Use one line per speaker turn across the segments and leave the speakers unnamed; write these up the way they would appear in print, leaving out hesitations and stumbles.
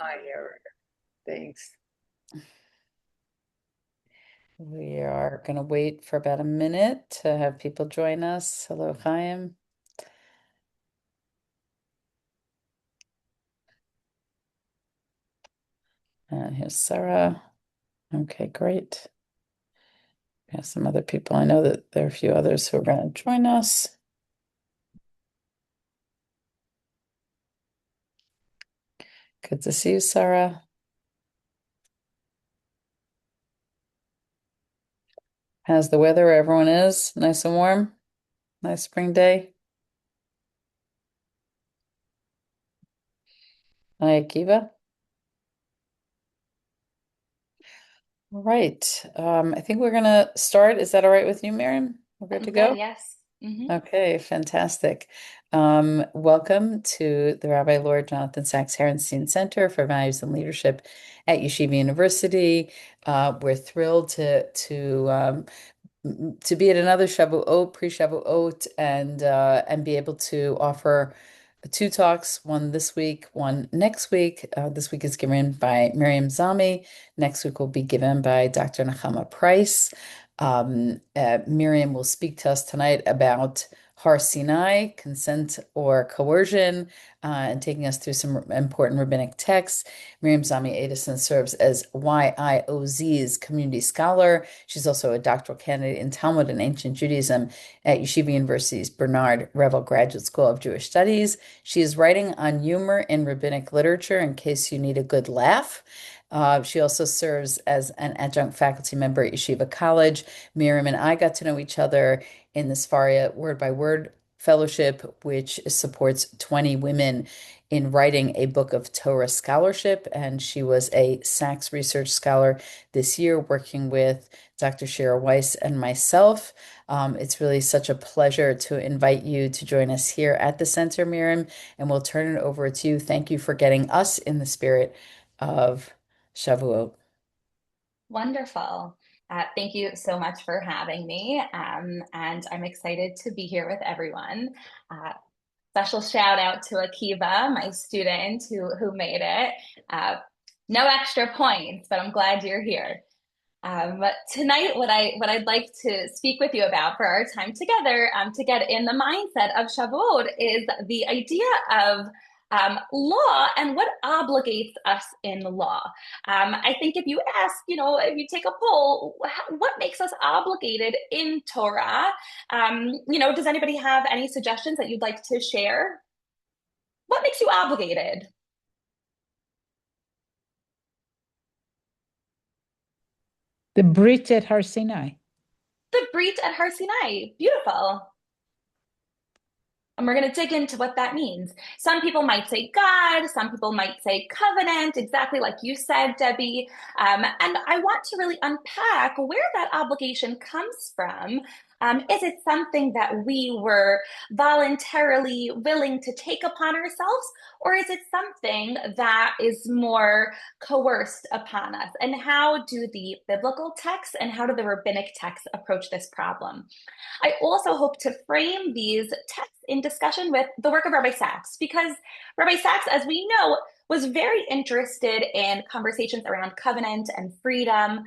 Hi, Eric. Thanks.
We are going to wait for about a minute to have people join us. Hello, Chaim. And here's Sarah. Okay, great. We have some other people. I know that there are a few others who are going to join us. Good to see you, Sarah. How's the weather where everyone is? Nice and warm? Nice spring day? Hi, Akiva. All right. I think we're going to start. Is that all right with you, Miriam? We're good to
I'm good,
go?
yes.
Okay, fantastic. Welcome to the Rabbi Lord Jonathan Sacks-Herenstein Center for Values and Leadership at Yeshiva University. We're thrilled to be at another Shavuot, pre-Shavuot, and be able to offer two talks, one this week, one next week. This week is given by Miriam Zami. Next week will be given by Dr. Nechama Price. Miriam will speak to us tonight about Har Sinai, consent or coercion, and taking us through some important rabbinic texts. Miriam Zami Edeson serves as YIOZ's community scholar. She's also a doctoral candidate in Talmud and Ancient Judaism at Yeshiva University's Bernard Revel Graduate School of Jewish Studies. She is writing on humor in rabbinic literature in case you need a good laugh. She also serves as an adjunct faculty member at Yeshiva College. Miriam and I got to know each other in the Sfaria Word by Word Fellowship, which supports 20 women in writing a book of Torah scholarship. And she was a Sacks Research Scholar this year, working with Dr. Shira Weiss and myself. It's really such a pleasure to invite you to join us here at the center, Miriam, and we'll turn it over to you. Thank you for getting us in the spirit of Shavuot.
Wonderful. Thank you so much for having me. And I'm excited to be here with everyone. Uh, Special shout out to Akiva, my student who made it. Uh, no extra points, but I'm glad you're here. But tonight, what I'd like to speak with you about for our time together, to get in the mindset of Shavuot, is the idea of law and what obligates us in law. I think if you ask, if you take a poll, what makes us obligated in Torah? Does anybody have any suggestions that you'd like to share? What makes you obligated?
The Brit at Har Sinai.
The Brit at Har Sinai. Beautiful. And we're going to dig into what that means. Some people might say God, some people might say covenant, exactly like you said, Debbie. And I want to really unpack where that obligation comes from. Is it something that we were voluntarily willing to take upon ourselves, or is it something that is more coerced upon us? And how do the biblical texts and how do the rabbinic texts approach this problem? I also hope to frame these texts in discussion with the work of Rabbi Sacks, because Rabbi Sacks, as we know, was very interested in conversations around covenant and freedom.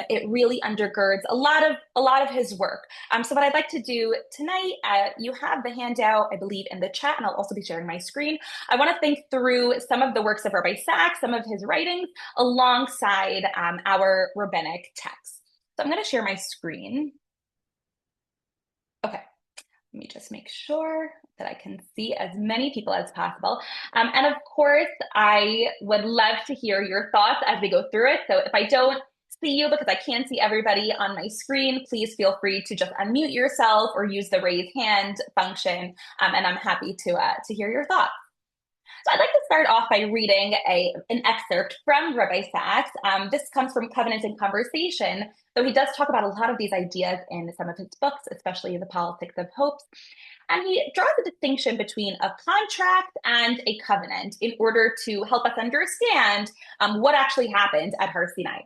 It really undergirds a lot of his work. So what I'd like to do tonight, you have the handout, I believe, in the chat, and I'll also be sharing my screen. I want to think through some of the works of Rabbi Sacks, some of his writings, alongside our rabbinic texts. So I'm going to share my screen. Okay, let me just make sure that I can see as many people as possible. And of course, I would love to hear your thoughts as we go through it. So if I don't see you because I can't see everybody on my screen, please feel free to just unmute yourself or use the raise hand function. And I'm happy to hear your thoughts. So I'd like to start off by reading an excerpt from Rabbi Sacks. This comes from Covenant and Conversation, though he does talk about a lot of these ideas in some of his books, especially The Politics of Hopes. And he draws a distinction between a contract and a covenant in order to help us understand what actually happened at Har Sinai.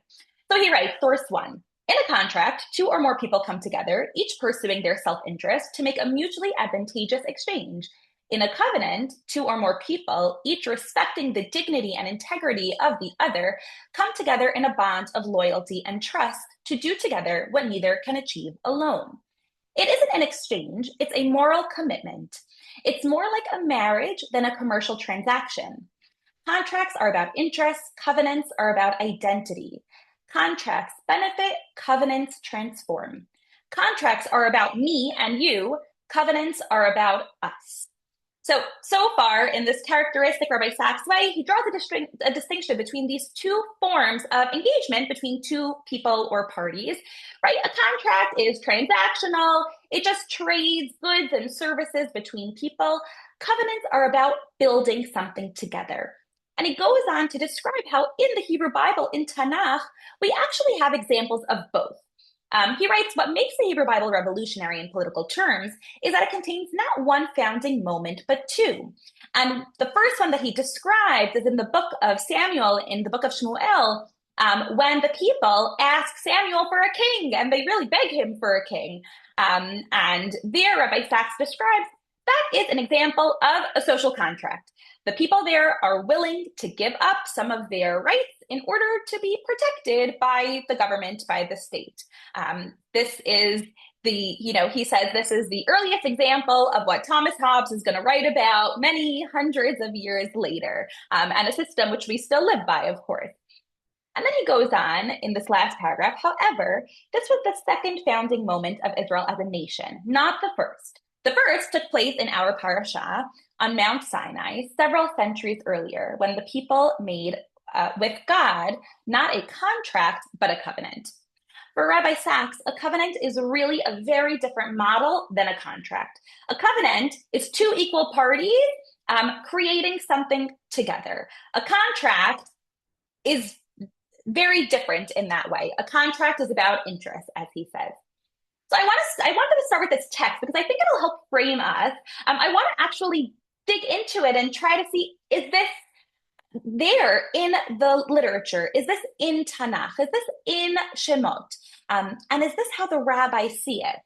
So he writes, source one. In a contract, two or more people come together, each pursuing their self interest, to make a mutually advantageous exchange. In a covenant, two or more people, each respecting the dignity and integrity of the other, come together in a bond of loyalty and trust to do together what neither can achieve alone. It isn't an exchange, it's a moral commitment. It's more like a marriage than a commercial transaction. Contracts are about interests, covenants are about identity. Contracts benefit, covenants transform. Contracts are about me and you, covenants are about us. So far in this characteristic Rabbi Sacks way, he draws a distinction between these two forms of engagement between two people or parties, right? A contract is transactional. It just trades goods and services between people. Covenants are about building something together. And he goes on to describe how in the Hebrew Bible, in Tanakh, we actually have examples of both. He writes, what makes the Hebrew Bible revolutionary in political terms is that it contains not one founding moment, but two. And the first one that he describes is in the book of Samuel, in the book of Shmuel, when the people ask Samuel for a king, and they really beg him for a king. And there, Rabbi Sacks describes that is an example of a social contract. The people there are willing to give up some of their rights in order to be protected by the government, by the state. This is he says this is the earliest example of what Thomas Hobbes is going to write about many hundreds of years later, and a system which we still live by, of course. And then he goes on in this last paragraph, however, this was the second founding moment of Israel as a nation, not the first. The first took place in our parasha on Mount Sinai several centuries earlier, when the people made with God not a contract, but a covenant. For Rabbi Sacks, a covenant is really a very different model than a contract. A covenant is two equal parties creating something together. A contract is very different in that way. A contract is about interest, as he says. So I wanted to start with this text because I think it'll help frame us. I want to actually dig into it and try to see, is this there in the literature? Is this in Tanakh? Is this in Shemot? And is this how the rabbis see it?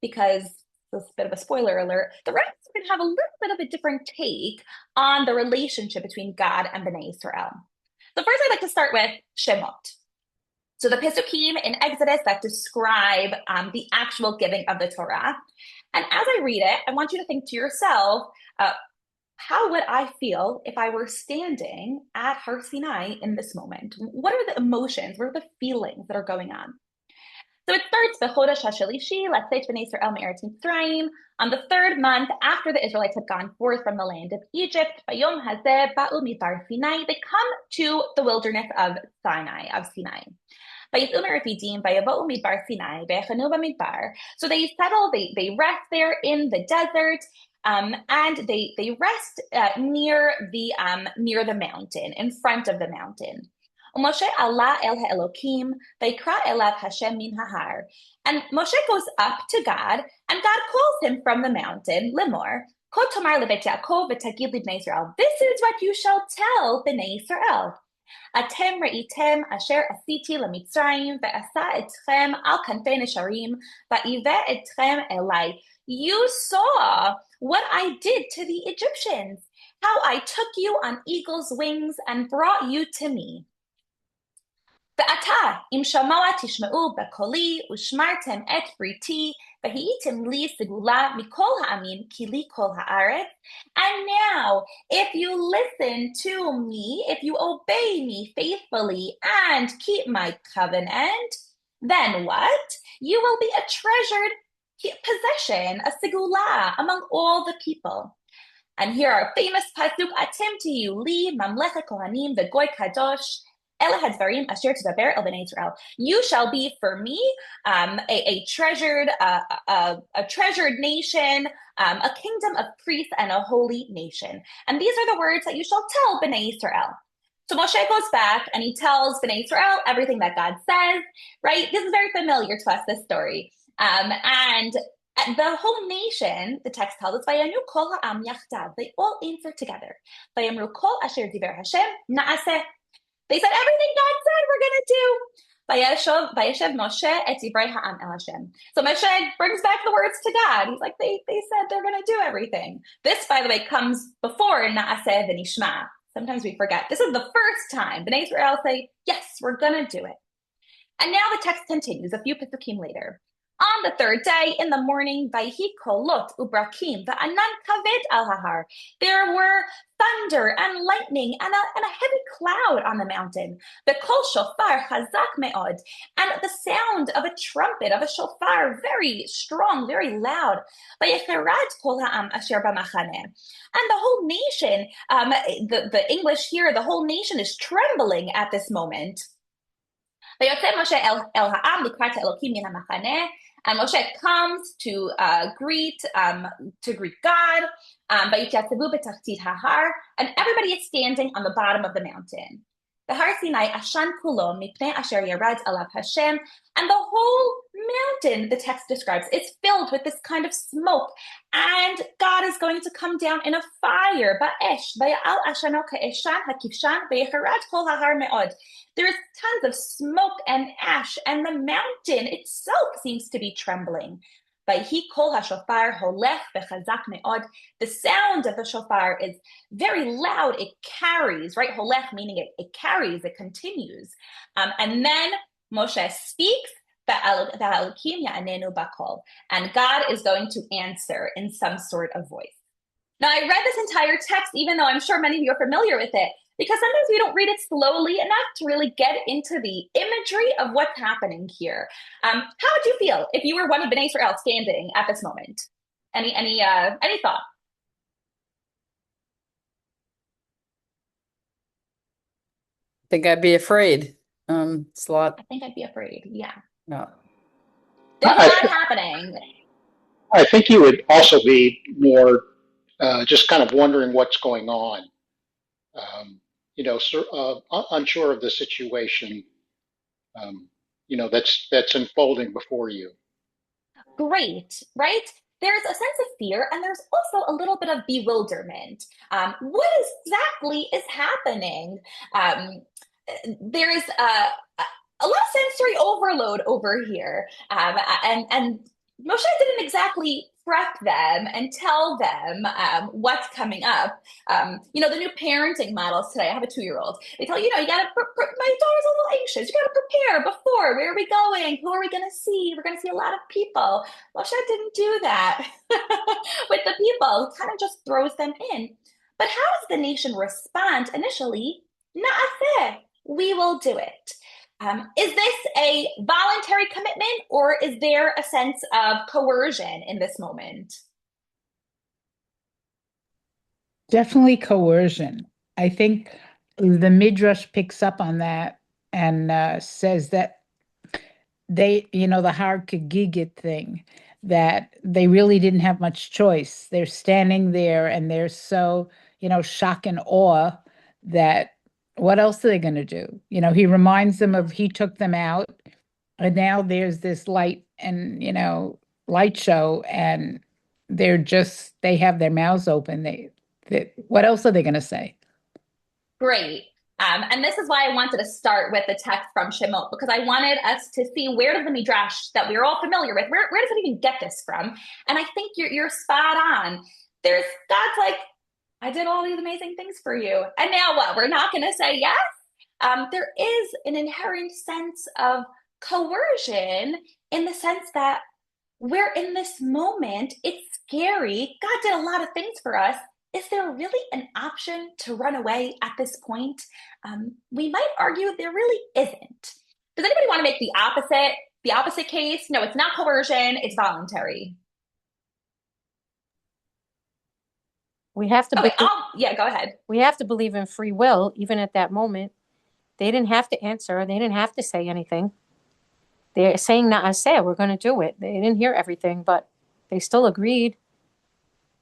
Because, this is a bit of a spoiler alert, the rabbis are going to have a little bit of a different take on the relationship between God and Bnei Israel. So first I'd like to start with Shemot. So the Pesukim in Exodus that describe the actual giving of the Torah. And as I read it, I want you to think to yourself, how would I feel if I were standing at Har Sinai in this moment? What are the emotions? What are the feelings that are going on? So it starts, B'chodesh HaShalishi, Latzeit Bnei Yisrael Me'eretz Mitzrayim, on the third month after the Israelites had gone forth from the land of Egypt, Bayom Hazeh Ba'u Midbar Sinai, they come to the wilderness of Sinai. So they settle, they rest there in the desert, and they rest near the mountain, in front of the mountain. Moshe Allah el ha'elokim, vayikra elav Hashem min hahar. And Moshe goes up to God, and God calls him from the mountain, Limor, Ko tomar lebet Yaakov v'tagid libnei Yisrael. This is what you shall tell Bnei Yisrael. Atem reitem asher asiti lemitzrayim ve'asa etchem al kanfei nesharim va'ive etchem elai. You saw what I did to the Egyptians, how I took you on eagle's wings and brought you to me. ועתה, אם שמוע תשמעו בקולי, ושמרתם את בריתי, והייתם לי סגולה מכל העמים, כי לי כל הארץ. And now, if you listen to me, if you obey me faithfully and keep my covenant, then what? You will be a treasured possession, a segula, among all the people. And here our famous pasuk, Atem tiyu li, mamlechet kohanim, v'goy kadosh, you shall be for me a treasured nation, a kingdom of priests and a holy nation. And these are the words that you shall tell Bnei Israel. So Moshe goes back and he tells Bnei Israel everything that God says, right? This is very familiar to us, this story. And the whole nation, the text tells us, Vayanu kol ha'am yachdav, they all answer together. Vayamru kol asher diber Hashem na'aseh. They said, everything God said we're going to do. Vayeshev Moshe et divrei ha'am el Hashem. So Moshe brings back the words to God. He's like, they said they're going to do everything. This, by the way, comes before Na'aseh v'nishma. Sometimes we forget. This is the first time Bnei Israel say, yes, we're going to do it. And now the text continues a few pesukim later. On the third day, in the morning, vayhi kolot ubrakim va'anan kaved al hahar. There were thunder and lightning and a heavy cloud on the mountain. The kol shofar chazak me'od, and the sound of a trumpet, of a shofar, very strong, very loud. Vayecherat kol ha'am asher b'machaneh. And the whole nation, the English here, the whole nation is trembling at this moment. ויוצא משה אל העם לקראת אלוקים מן המחנה, and Moshe comes to greet God, ויתייצבו בתחתית ההר, and everybody is standing on the bottom of the mountain. והר סיני עשן כולו מפני אשר ירד עליו השם, and the whole mountain, the text describes, is filled with this kind of smoke, and God is going to come down in a fire, ba'esh, vayal ashano ka'eshan hakivshan, vayecharad kol hahar me'od. There's tons of smoke and ash, and the mountain itself seems to be trembling. Vayhi kol hashofar holech vechazak me'od. The sound of the shofar is very loud. It carries, right? Holech meaning it carries, it continues. And then Moshe speaks, and God is going to answer in some sort of voice. Now, I read this entire text, even though I'm sure many of you are familiar with it, because sometimes we don't read it slowly enough to really get into the imagery of what's happening here. How would you feel if you were one of Bnei Israel standing at this moment? Any thought?
I think I'd be afraid. It's a lot.
I think I'd be afraid. Yeah.
No.
This is not happening.
I think you would also be more just kind of wondering what's going on. Unsure of the situation, that's unfolding before you.
Great, right? There's a sense of fear, and there's also a little bit of bewilderment. What exactly is happening? There is a lot of sensory overload over here, and Moshe didn't exactly prep them and tell them what's coming up. The new parenting models today, I have a 2-year-old. They tell you, you gotta, my daughter's a little anxious. You gotta prepare before. Where are we going? Who are we gonna see? We're gonna see a lot of people. Moshe didn't do that with the people. He kind of just throws them in. But how does the nation respond initially? Na'aseh, we will do it. Is this a voluntary commitment, or is there a sense of coercion in this moment?
Definitely coercion. I think the Midrash picks up on that and says that they, the Har Kegigit thing, that they really didn't have much choice. They're standing there and they're so, shock and awe that what else are they going to do? He reminds them of he took them out, and now there's this light and, light show, and they have their mouths open. What else are they going to say?
Great. And this is why I wanted to start with the text from Shemot, because I wanted us to see where does the Midrash that we're all familiar with, where does it even get this from? And I think you're spot on. God's like, I did all these amazing things for you. And now what? We're not going to say yes? There is an inherent sense of coercion in the sense that we're in this moment. It's scary. God did a lot of things for us. Is there really an option to run away at this point? We might argue there really isn't. Does anybody want to make the opposite case? No, it's not coercion. It's voluntary.
We have to.
Okay, go ahead.
We have to believe in free will, even at that moment. They didn't have to answer. They didn't have to say anything. They're saying na'aseh, we're going to do it. They didn't hear everything, but they still agreed.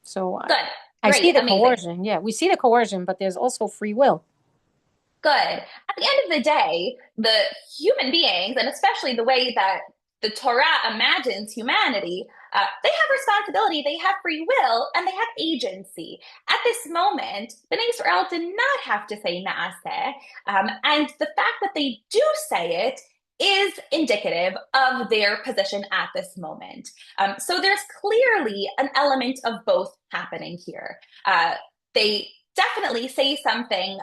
So
good.
I see the
amazing.
coercion. Yeah, we see the coercion, but there's also free will.
Good. At the end of the day, the human beings, and especially the way that the Torah imagines humanity, they have responsibility, they have free will, and they have agency. At this moment, Bnei Israel did not have to say na'aseh, and the fact that they do say it is indicative of their position at this moment. So there's clearly an element of both happening here. They definitely say something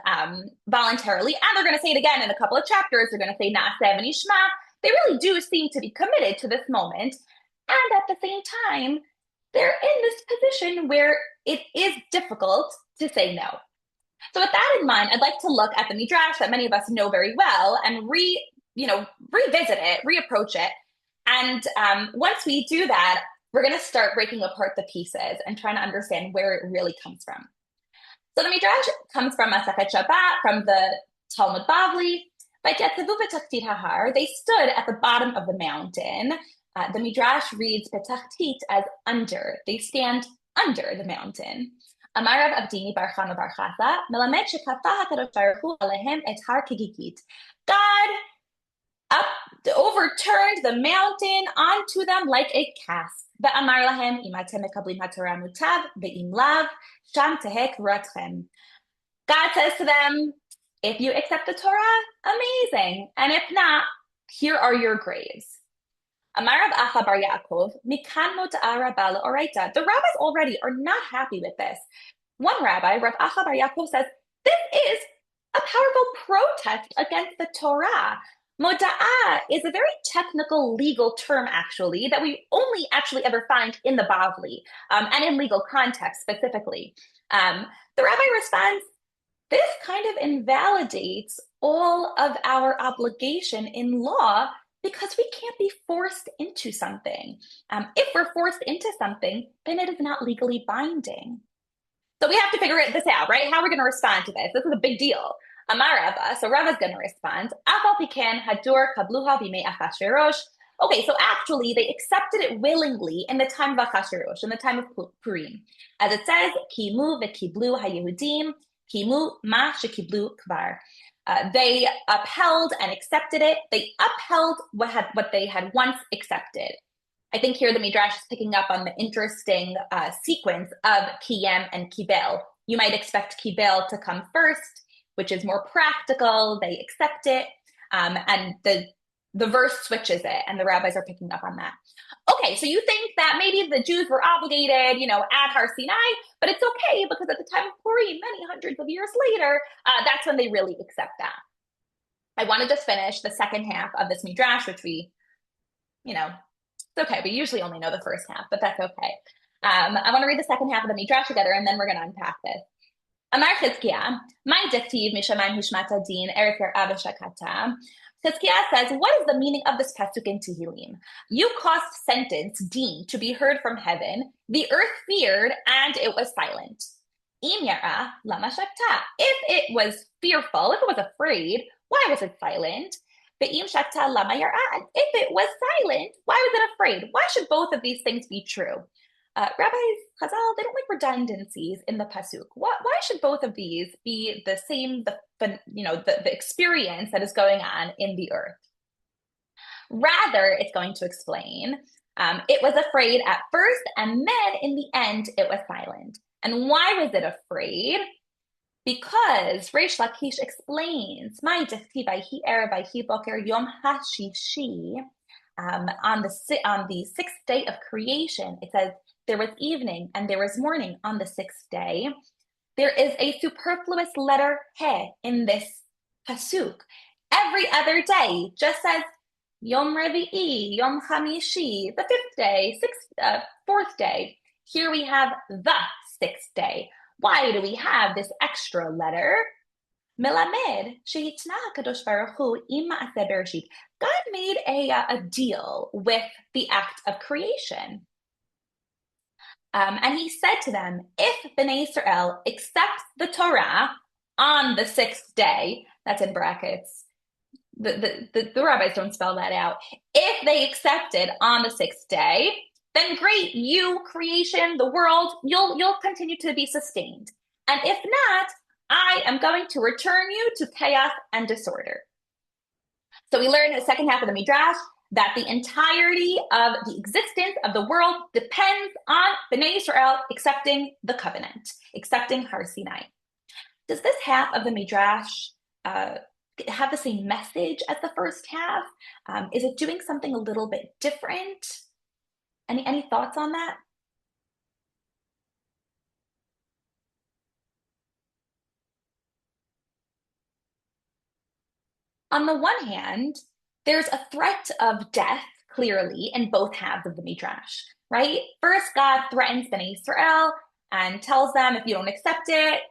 voluntarily, and they're going to say it again in a couple of chapters. They're going to say Na'aseh v'nishma. They really do seem to be committed to this moment. And at the same time, they're in this position where it is difficult to say no. So with that in mind, I'd like to look at the Midrash that many of us know very well and revisit it, reapproach it. And once we do that, we're going to start breaking apart the pieces and trying to understand where it really comes from. So the Midrash comes from Masachet Shabbat, from the Talmud Bavli. By Yatzavu b'tachtit hahar, they stood at the bottom of the mountain. The Midrash reads b'tachtit as under. They stand under the mountain. Amar Rav Avdini bar Chana bar Chasa, melamed shekafah HaKadosh Baruch Hu alehem et har kigigit. God overturned the mountain onto them like a cask. Ve'amar lahem im atem mekablim haTorah mutav ve'im lav sham tehek ratchem. God says to them, if you accept the Torah, amazing. And if not, here are your graves. Amar Rav Acha bar Yaakov, mikan mota'a Rabba le'oraita. The rabbis already are not happy with this. One rabbi, Rav Acha bar Yaakov, says, this is a powerful protest against the Torah. Moda'ah is a very technical legal term, actually, that we only actually ever find in the Bavli, and in legal context specifically. The rabbi responds, this kind of invalidates all of our obligation in law because we can't be forced into something. If we're forced into something, then it is not legally binding. So we have to figure this out, right? How are we going to respond to this? This is a big deal. Amar Rava, so Rava's going to respond. Afal piken hadur kabluha bimei Achashverosh. Okay, so actually they accepted it willingly in the time of Achashverosh, in the time of Purim. As it says, kimu v'kiblu haYehudim, kimu ma shekiblu kvar. They upheld and accepted it. They upheld what they had once accepted. I think here the Midrash is picking up on the interesting sequence of kiyem and kibel. You might expect kibel to come first, which is more practical. They accept it, and the verse switches it, and the rabbis are picking up on that. Okay, so you think that maybe the Jews were obligated, at Har Sinai, but it's okay because at the time of Purim, many hundreds of years later, that's when they really accept that. I want to just finish the second half of this Midrash, which we, it's okay. We usually only know the first half, but that's okay. I want to read the second half of the Midrash together, and then we're going to unpack this. Amar Chizkiah, my diktiv mishamayim hishmata din eretz yar'ah v'shakata. Chizkiah says, what is the meaning of this pasuk in Tehillim? You caused sentence, din, to be heard from heaven. The earth feared, and it was silent. Im yar'ah lama shakta. If it was fearful, if it was afraid, why was it silent? Ve'im shakta lama yar'ah. If it was silent, why was it afraid? Why should both of these things be true? Rabbis, Chazal, they don't like redundancies in the pasuk. Why should both of these be the same, the experience that is going on in the earth? Rather, it's going to explain, it was afraid at first, and then in the end, it was silent. And why was it afraid? Because Reish Lakish explains, on the sixth day of creation, it says, there was evening and there was morning on the sixth day. There is a superfluous letter he in this pasuk. Every other day just says Yom Revi'i, Yom Chamishi, the fifth day, fourth day. Here we have the sixth day. Why do we have this extra letter? Melamed shehitna HaKadosh Baruch Hu im ma'aseh bereshit. God made a deal with the act of creation. And he said to them, if Bnei Israel accepts the Torah on the sixth day, that's in brackets, the rabbis don't spell that out. If they accept it on the sixth day, then great, you, creation, the world, you'll continue to be sustained. And if not, I am going to return you to chaos and disorder. So we learn in the second half of the Midrash that the entirety of the existence of the world depends on Bnei Israel accepting the covenant, accepting Har Sinai. Does this half of the Midrash have the same message as the first half? Is it doing something a little bit different? Any thoughts on that? On the one hand, there's a threat of death clearly in both halves of the Midrash, right? First, God threatens Bnei Israel and tells them, if you don't accept it,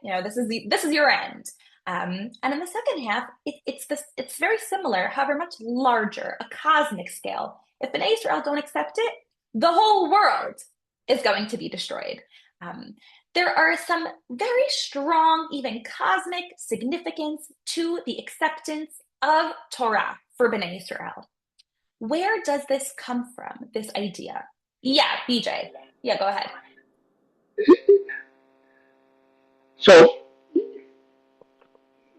this is your end. And in the second half, it's very similar, however much larger, a cosmic scale. If Bnei Israel don't accept it, the whole world is going to be destroyed. There are some very strong, even cosmic significance to the acceptance of Torah for Bnei Israel. Where does this come from, this idea? Yeah, BJ. Yeah, go ahead.
So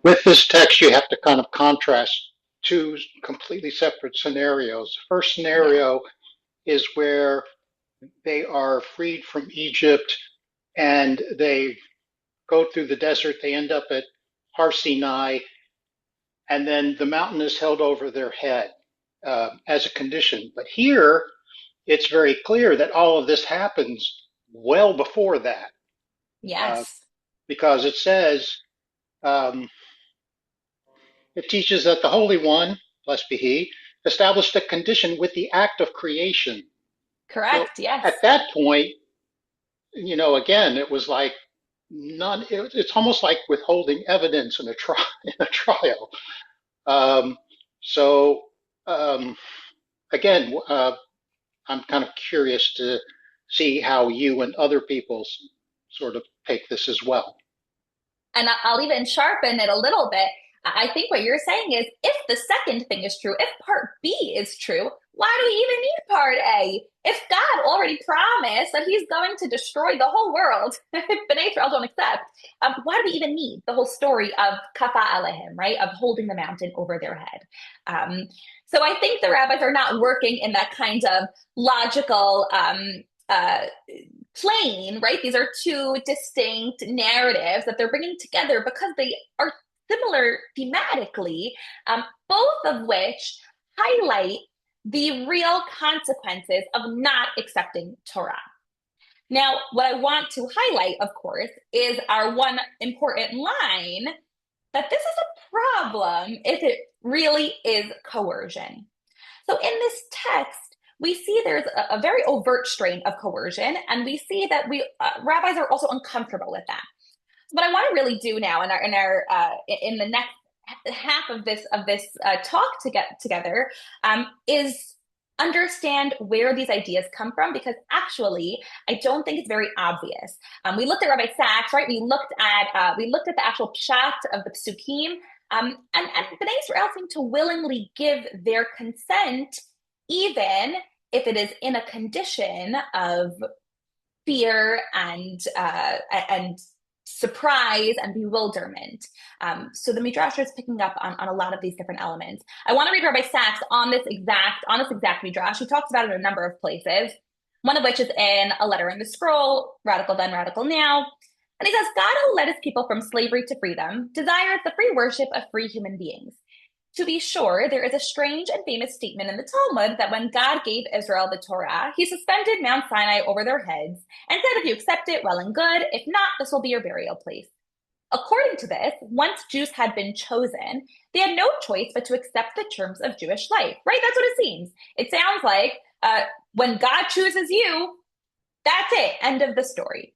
with this text, you have to kind of contrast two completely separate scenarios. The first scenario is where they are freed from Egypt and they go through the desert. They end up at Sinai, and then the mountain is held over their head as a condition. But here, it's very clear that all of this happens well before that.
Yes.
Because it says, it teaches that the Holy One, blessed be He, established a condition with the act of creation.
Correct,
So
yes.
at that point, again, it was like it's almost like withholding evidence in a trial. Again, I'm kind of curious to see how you and other people sort of take this as well.
And I'll even sharpen it a little bit. I think what you're saying is, if the second thing is true, if part B is true, why do we even need part A? If God already promised that he's going to destroy the whole world, if Bnei Israel don't accept, why do we even need the whole story of Kafa Alehem, right? Of holding the mountain over their head. So I think the rabbis are not working in that kind of logical plane, right? These are two distinct narratives that they're bringing together because they are similar thematically, both of which highlight the real consequences of not accepting Torah. Now, what I want to highlight, of course, is our one important line that this is a problem if it really is coercion. So in this text, we see there's a very overt strain of coercion, and we see that rabbis are also uncomfortable with that. What I want to really do now in the next half of this talk to get together is understand where these ideas come from, because actually I don't think it's very obvious. We looked at Rabbi Sacks, right? We looked at the actual pshat of the psukim, and Bnei Israel seem to willingly give their consent, even if it is in a condition of fear and surprise and bewilderment. So the Midrash is picking up on a lot of these different elements. I want to read Rabbi Sacks on this exact Midrash. He talks about it in a number of places, one of which is in A Letter in the Scroll, Radical Then, Radical Now. And he says, God, who led his people from slavery to freedom, desires the free worship of free human beings. To be sure, there is a strange and famous statement in the Talmud that when God gave Israel the Torah, he suspended Mount Sinai over their heads and said, if you accept it, well and good. If not, this will be your burial place. According to this, once Jews had been chosen, they had no choice but to accept the terms of Jewish life, right? That's what it seems. It sounds like when God chooses you, that's it, end of the story.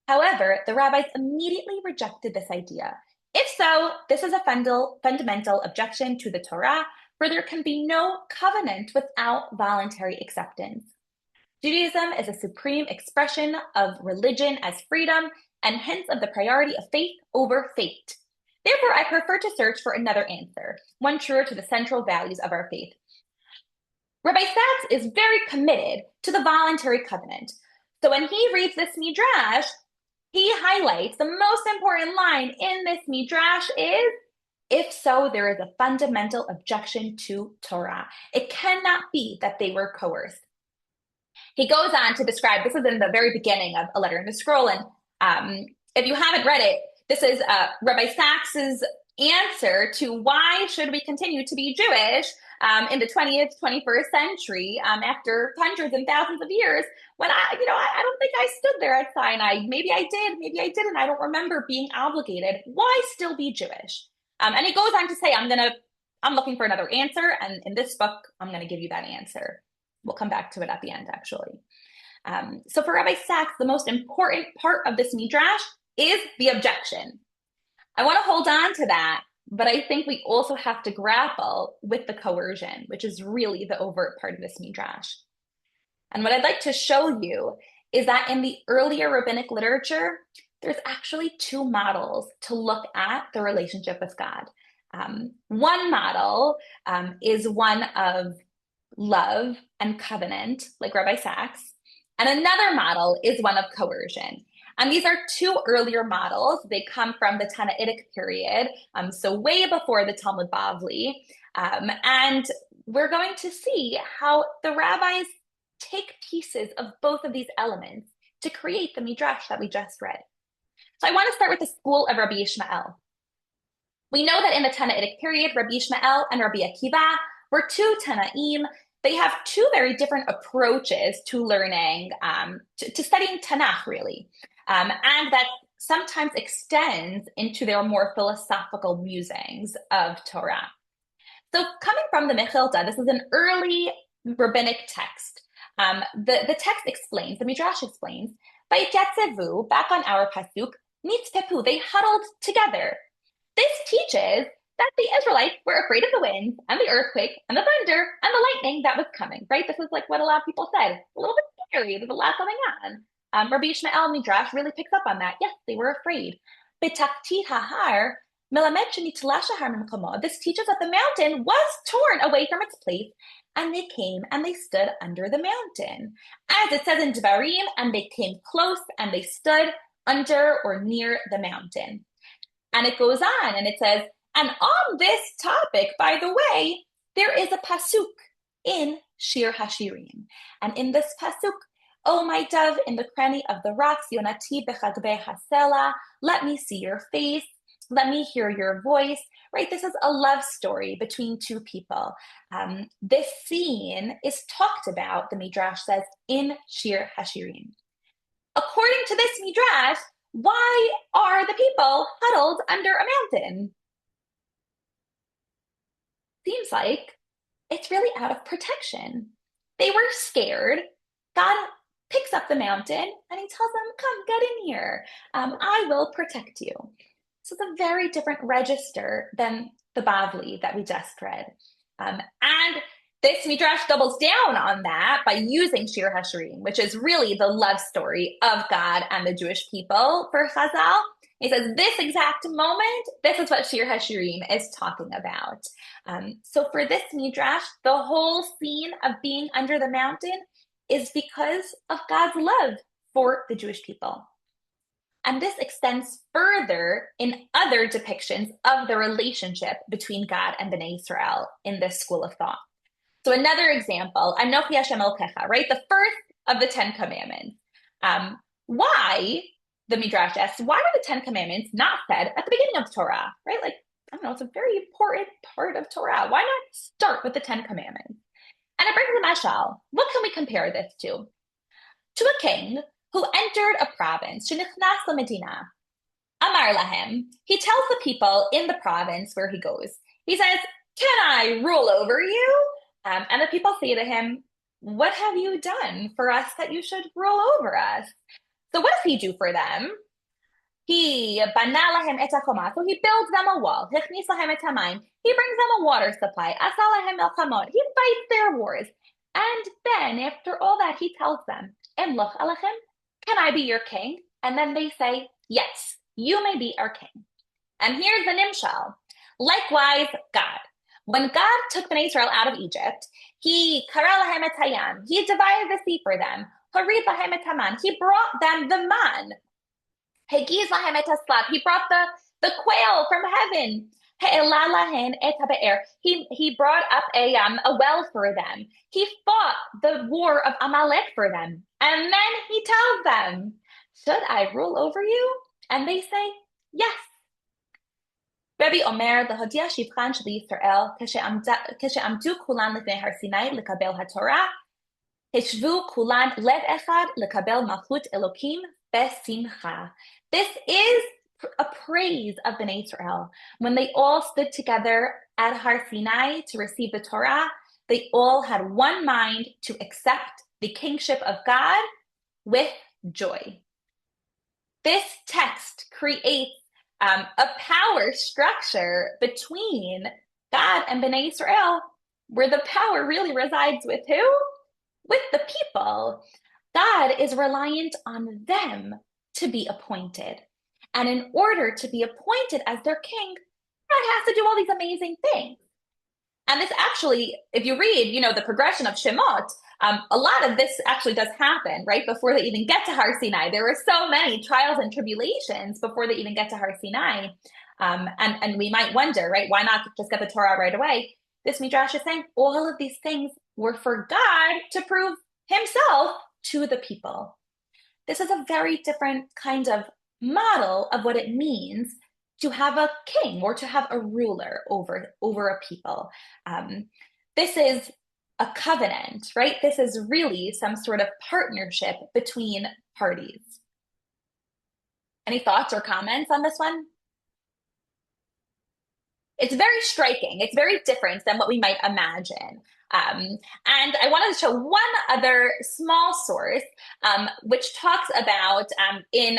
However, the rabbis immediately rejected this idea. If so, this is a fundamental objection to the Torah, for there can be no covenant without voluntary acceptance. Judaism is a supreme expression of religion as freedom, and hence of the priority of faith over fate. Therefore, I prefer to search for another answer, one truer to the central values of our faith. Rabbi Sacks is very committed to the voluntary covenant. So when he reads this Midrash, he highlights the most important line in this Midrash is, if so, there is a fundamental objection to Torah. It cannot be that they were coerced. He goes on to describe, this is in the very beginning of A Letter in the Scroll, and if you haven't read it, this is Rabbi Sacks's answer to why should we continue to be Jewish in the 20th, 21st century after hundreds and thousands of years when I don't think I stood there at Sinai. Maybe I did, maybe I didn't. I don't remember being obligated. Why still be Jewish? And he goes on to say, I'm looking for another answer. And in this book, I'm going to give you that answer. We'll come back to it at the end, actually. So for Rabbi Sacks, the most important part of this Midrash is the objection. I want to hold on to that, but I think we also have to grapple with the coercion, which is really the overt part of this Midrash. And what I'd like to show you is that in the earlier rabbinic literature, there's actually two models to look at the relationship with God. One model is one of love and covenant, like Rabbi Sacks, and another model is one of coercion. And these are two earlier models. They come from the Tannaitic period, so way before the Talmud Bavli. And we're going to see how the rabbis take pieces of both of these elements to create the Midrash that we just read. So I want to start with the school of Rabbi Yishmael. We know that in the Tannaitic period, Rabbi Yishmael and Rabbi Akiva were two Tannaim. They have two very different approaches to learning, to studying Tanakh, really. And that sometimes extends into their more philosophical musings of Torah. So coming from the Mechilta, this is an early rabbinic text. The text explains, the Midrash explains, Vayetzetzevu, back on our pasuk, nitzpepu, they huddled together. This teaches that the Israelites were afraid of the wind and the earthquake and the thunder and the lightning that was coming, right? This is like what a lot of people said. A little bit scary, there's a lot going on. Rabbi Yishmael Midrash really picks up on that. Yes, they were afraid. This teaches that the mountain was torn away from its place, and they came and they stood under the mountain. As it says in Devarim, and they came close and they stood under or near the mountain. And it goes on and it says, and on this topic, by the way, there is a pasuk in Shir Hashirim. And in this pasuk, oh, my dove, in the cranny of the rocks, Yonati bechagbe hasela, let me see your face, let me hear your voice, right? This is a love story between two people. This scene is talked about, the Midrash says, in Shir Hashirim. According to this Midrash, why are the people huddled under a mountain? Seems like it's really out of protection. They were scared. God picks up the mountain and he tells them, come, get in here. I will protect you. So it's a very different register than the Bavli that we just read. And this Midrash doubles down on that by using Shir Hashirim, which is really the love story of God and the Jewish people for Chazal. He says, this exact moment, this is what Shir Hashirim is talking about. So for this Midrash, the whole scene of being under the mountain is because of God's love for the Jewish people. And this extends further in other depictions of the relationship between God and Bnei Israel in this school of thought. So another example, Anochi Hashem Elokecha, right? The first of the 10 Commandments. Why, the Midrash asks, why were the 10 Commandments not said at the beginning of Torah, right? Like, I don't know, it's a very important part of Torah. Why not start with the 10 Commandments? And it brings a mashal. What can we compare this to? To a king who entered a province, shenichnas lamedina, amar lahem. He tells the people in the province where he goes, he says, can I rule over you? And the people say to him, what have you done for us that you should rule over us? So what does he do for them? He bana lahem et hachoma, so he builds them a wall. Hichnis lahem et hamayim, he brings them a water supply. Asa lahem milchamot, he fights their wars. And then after all that, he tells them, Emloch alechem, can I be your king? And then they say, yes, you may be our king. And here's the nimshal. Likewise, God. When God took Bnei Israel out of Egypt, he kara lahem et hayam, he divided the sea for them. Harid lahem et haman, he brought them the man. Hegiz lahem et haslav, he brought the quail from heaven. He'ela lahen et habe'er, he brought up a well for them. He fought the war of Amalek for them. And then he tells them, should I rule over you? And they say, yes. רבי אומר, להודיע שבחן של ישראל, כשעמדו כולן לפני הר סיני לקבל התורה, השוו כולן לב אחד לקבל מלכות אלוקים בשמחה. This is a praise of Bnei Israel. When they all stood together at Har Sinai to receive the Torah, they all had one mind to accept the kingship of God with joy. This text creates a power structure between God and Bnei Israel, where the power really resides with who? With the people. God is reliant on them to be appointed. And in order to be appointed as their king, God has to do all these amazing things. And this actually, if you read, the progression of Shemot, a lot of this actually does happen right before they even get to Har Sinai. There were so many trials and tribulations before they even get to Har Sinai. And we might wonder, right, why not just get the Torah right away? This Midrash is saying all of these things were for God to prove himself to the people. This is a very different kind of model of what it means to have a king or to have a ruler over a people. This is a covenant, right? This is really some sort of partnership between parties. Any thoughts or comments on this one? It's very striking. It's very different than what we might imagine. And I wanted to show one other small source, which talks about in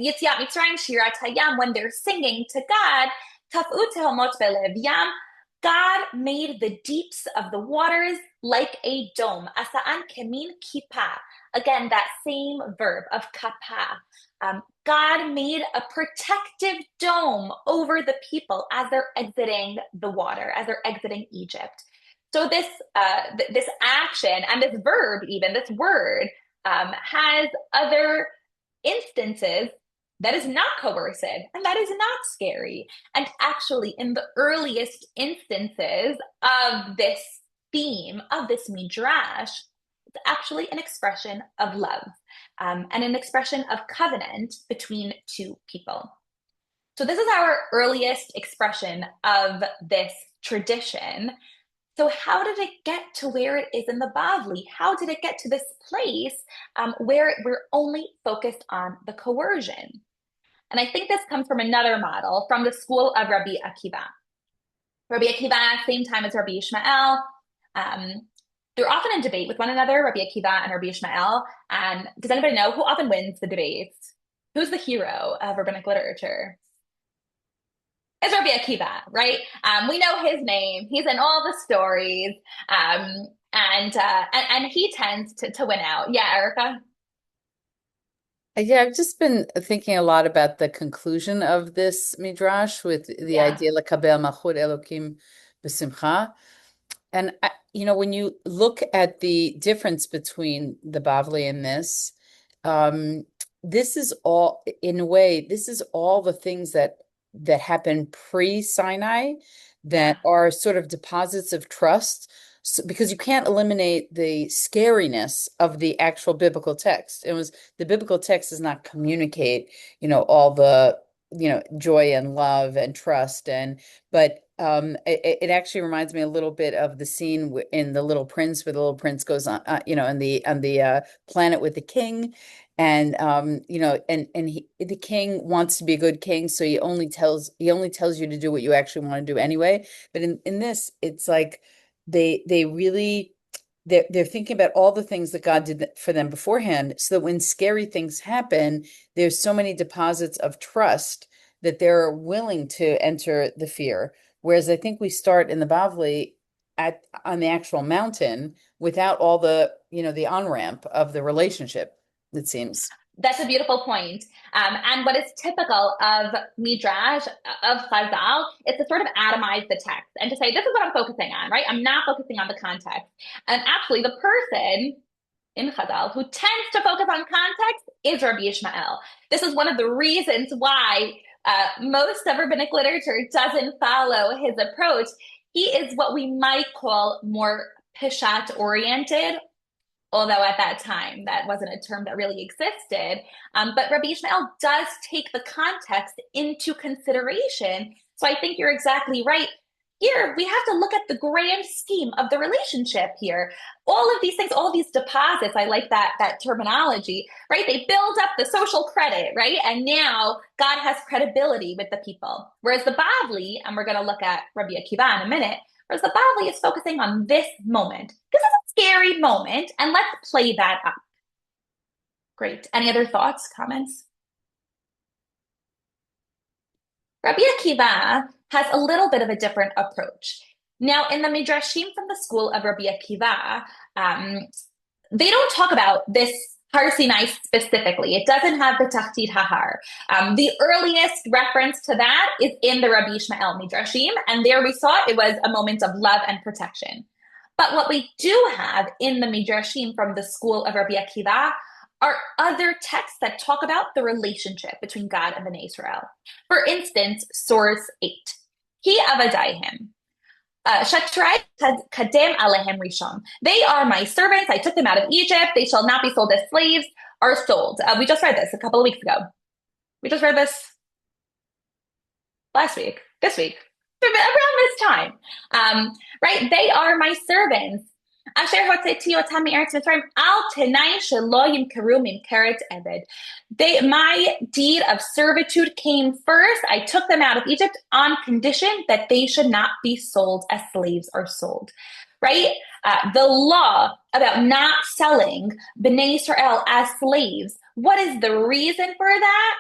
Yetziat Mitzrayim, Shirat Hayam, when they're singing to God, Tafu tehomot belev yam, God made the deeps of the waters like a dome. Asa'an kemin kippah. Again, that same verb of kapah. God made a protective dome over the people as they're exiting the water, as they're exiting Egypt. So this action and this verb, even this word, has other instances that is not coercive and that is not scary. And actually, in the earliest instances of this theme, of this midrash, it's actually an expression of love and an expression of covenant between two people. So this is our earliest expression of this tradition. So how did it get to where it is in the Bavli? How did it get to this place where we're only focused on the coercion? And I think this comes from another model from the school of Rabbi Akiva. Rabbi Akiva, same time as Rabbi Ishmael. They're often in debate with one another, Rabbi Akiva and Rabbi Ishmael. And does anybody know who often wins the debates? Who's the hero of rabbinic literature? It's Rabbi Akiva, right? We know his name. He's in all the stories. And he tends to win out. Yeah, Erica?
Yeah, I've just been thinking a lot about the conclusion of this midrash with the idea "Lekabel Malchut Elokim b'simcha," and when you look at the difference between the Bavli and this, this is all, in a way, this is all the things that happen pre-Sinai that are sort of deposits of trust. So, because you can't eliminate the scariness of the actual biblical text. The biblical text does not communicate, all the, joy and love and trust, but it actually reminds me a little bit of the scene in The Little Prince, where the little prince goes on, on the planet with the king. And the king wants to be a good king, so he only tells you to do what you actually want to do anyway. But in this, it's like they're thinking about all the things that God did for them beforehand, so that when scary things happen, there's so many deposits of trust that they're willing to enter the fear. Whereas I think we start in the Bavli on the actual mountain without all the the on-ramp of the relationship, it seems.
That's a beautiful point. And what is typical of Midrash, of Chazal, is to sort of atomize the text and to say, this is what I'm focusing on, right? I'm not focusing on the context. And actually, the person in Chazal who tends to focus on context is Rabbi Ishmael. This is one of the reasons why most of rabbinic literature doesn't follow his approach. He is what we might call more Peshat-oriented, although at that time that wasn't a term that really existed. But Rabbi Ishmael does take the context into consideration So I think you're exactly right. Here, we have to look at the grand scheme of the relationship here. All of these things, all of these deposits, I like that terminology, right? They build up the social credit, right? And now God has credibility with the people. Whereas the Bavli, and we're going to look at Rabbi Akiva in a minute, whereas the Bavli is focusing on this moment. This is a scary moment, and let's play that up. Great. Any other thoughts, comments? Rabbi Akiva has a little bit of a different approach. Now, in the Midrashim from the school of Rabbi Akiva, they don't talk about this Har Sinai specifically. It doesn't have the Tachtit Hahar. The earliest reference to that is in the Rabbi Ishmael Midrashim, and there we saw it was a moment of love and protection. But what we do have in the Midrashim from the school of Rabbi Akiva are other texts that talk about the relationship between God and Bnei Israel. For instance, source 8. He avadaihim. Shatrai kadem alehem rishon. They are my servants. I took them out of Egypt. They shall not be sold as slaves, are sold. We just read this a couple of weeks ago. We just read this this week, around this time. Right? They are my servants. Asher hotzeti otam me'eretz Mitzrayim al tenai shelo yimkeru mimkeret eved. My deed of servitude came first. I took them out of Egypt on condition that they should not be sold as slaves or sold. Right? The law about not selling Bnei Israel as slaves. What is the reason for that?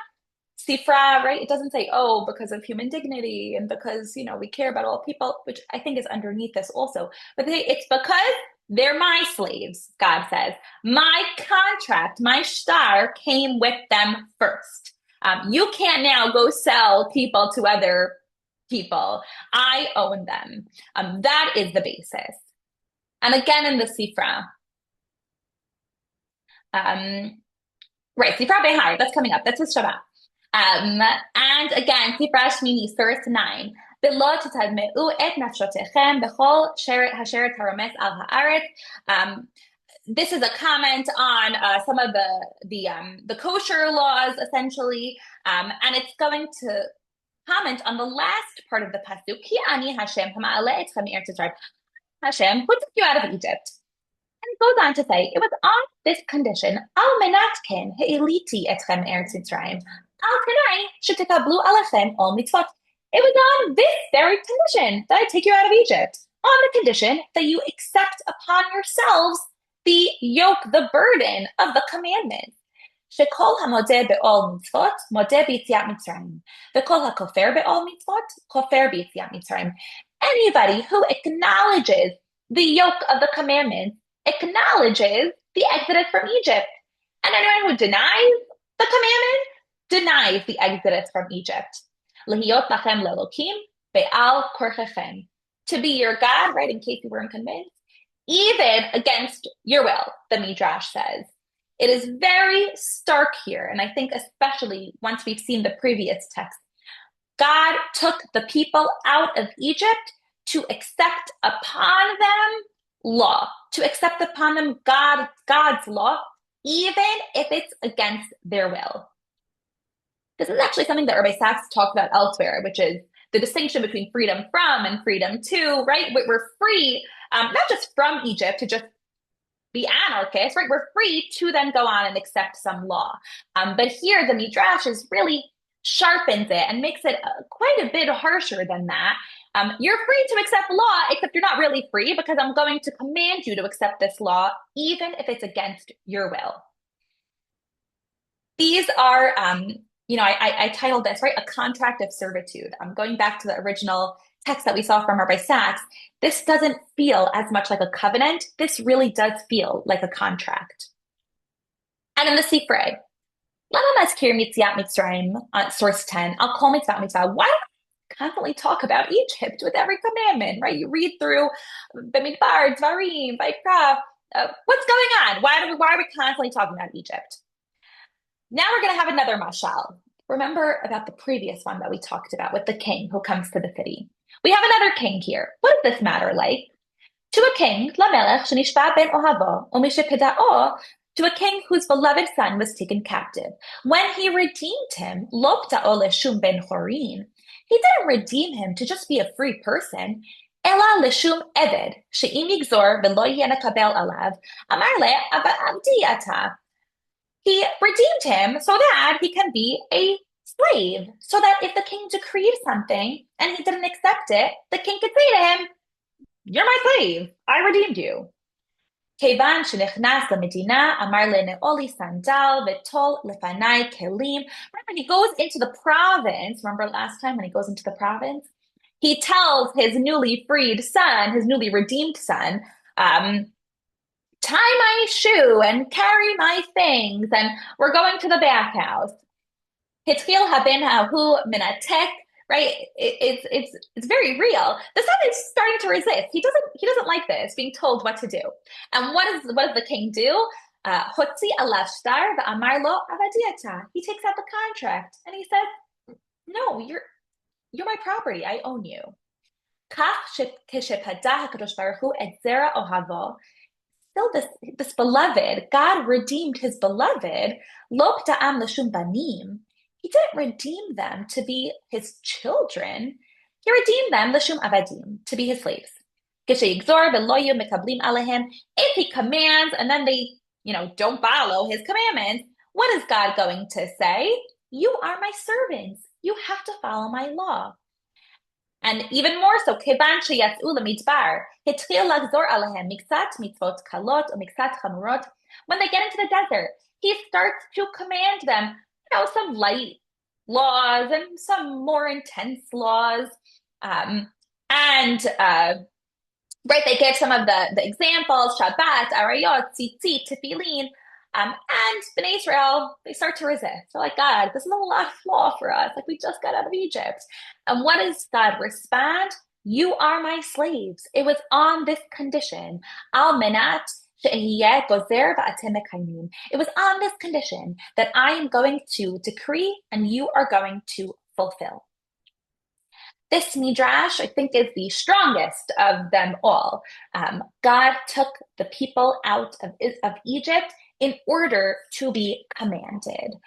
Sifra, right? It doesn't say, oh, because of human dignity and because, we care about all people, which I think is underneath this also. But it's because they're my slaves, God says. My contract, my shtar came with them first. You can't now go sell people to other people. I own them. That is the basis. And again in the Sifra. Right, Sifra Behar, that's coming up. That's his Shabbat. And again, Sifra Shmini, source 9. Below titadmeu et nafshotechem bechol hasheret harames al haaretz. This is a comment on some of the kosher laws, essentially, and it's going to comment on the last part of the pasuk. Ki ani Hashem hama'aleh etchem me'eretz Mitzrayim. Hashem, who took you out of Egypt? And it goes on to say, it was on this condition, al menatken he'eliti etchem me'eretz Mitzrayim. Al tenai shetekablu alechem ol mitzvot. It was on this very condition that I take you out of Egypt, on the condition that you accept upon yourselves the yoke, the burden of the commandments. Shekol hamodeh be'ol mitzvot, modeh b'yitziat Mitzrayim. V'kol hakofer be'ol mitzvot, kofer b'yitziat Mitzrayim. Anybody who acknowledges the yoke of the commandments acknowledges the exodus from Egypt. And anyone who denies the commandment denies the exodus from Egypt. Lahiyot lachem lelokim be'al korchechem. To be your God, right, in case you weren't convinced, even against your will, the Midrash says. It is very stark here, and I think especially once we've seen the previous text. God took the people out of Egypt to accept upon them law, to accept upon them God's law, even if it's against their will. This is actually something that Rabbi Sacks talks about elsewhere, which is the distinction between freedom from and freedom to, right? We're free, not just from Egypt to just be anarchists, right? We're free to then go on and accept some law. But here the Midrash is really sharpens it and makes it quite a bit harsher than that. You're free to accept law, except you're not really free because I'm going to command you to accept this law, even if it's against your will. These are, I titled this, right, a contract of servitude. I'm going back to the original text that we saw from Rabbi Sacks. This doesn't feel as much like a covenant. This really does feel like a contract. And in the Sifrei, Lama Mazkir Mitziat Mitzrayim, source 10, I'll call mitzvah mitzvah. Why do I constantly talk about Egypt with every commandment, right? You read through Bemidbar, Dvarim, Vayikra. What's going on? Why are we constantly talking about Egypt? Now we're going to have another mashal. Remember about the previous one that we talked about with the king who comes to the city. We have another king here. What does this matter like? To a king, Lamelech, Shenishba ben Ohavo, Umishepeda'o, to a king whose beloved son was taken captive. When he redeemed him, Lopta'o Leshum ben Horin, He didn't redeem him to just be a free person. Ela lishum eved, she'im yigzor v'lo yeh nekabel alav, amar le avdi ata. He redeemed him so that he can be a slave, so that if the king decreed something and he didn't accept it, the king could say to him, "You're my slave. I redeemed you." Kevan shenichnas lemedina amar leneoli sandal v'tol lefanai kelim. When he goes into the province, remember last time when he goes into the province, he tells his newly freed son, his newly redeemed son, tie my shoe and carry my things, and we're going to the bathhouse. Hitchil haben hahu minatek, right? It's very real. The son is starting to resist. He doesn't like this, being told what to do. And what does the king do? Hotzi alav shtar v'amar lo avadiata. He takes out the contract and he says, "No, you're my property. I own you." Kach keshepadah hakadosh baruch hu et zera ohavo. Still, this beloved, God redeemed his beloved. Lo p'ta'am l'shum banim. He didn't redeem them to be his children. He redeemed them l'shum avadim, to be his slaves. K'sheyigzor v'lo yu mekablim alehem. If he commands and then they, don't follow his commandments, what is God going to say? You are my servants. You have to follow my law. And even more so, kevan sheyatzu lemidbar, hitchil lagzor alehem miksat mitzvot kalot or miksat chamurot. When they get into the desert, he starts to command them, some light laws and some more intense laws. Right, they give some of the examples, Shabbat, Arayot, Tzitzit, Tefillin, and Bnei Israel, they start to resist. They're like, God, this is a lot of law for us. Like, we just got out of Egypt. And what does God respond? You are my slaves. It was on this condition. Al menat she'ehyeh gozer va'atem mekayim. It was on this condition that I am going to decree and you are going to fulfill. This Midrash, I think, is the strongest of them all. God took the people out of Egypt in order to be commanded.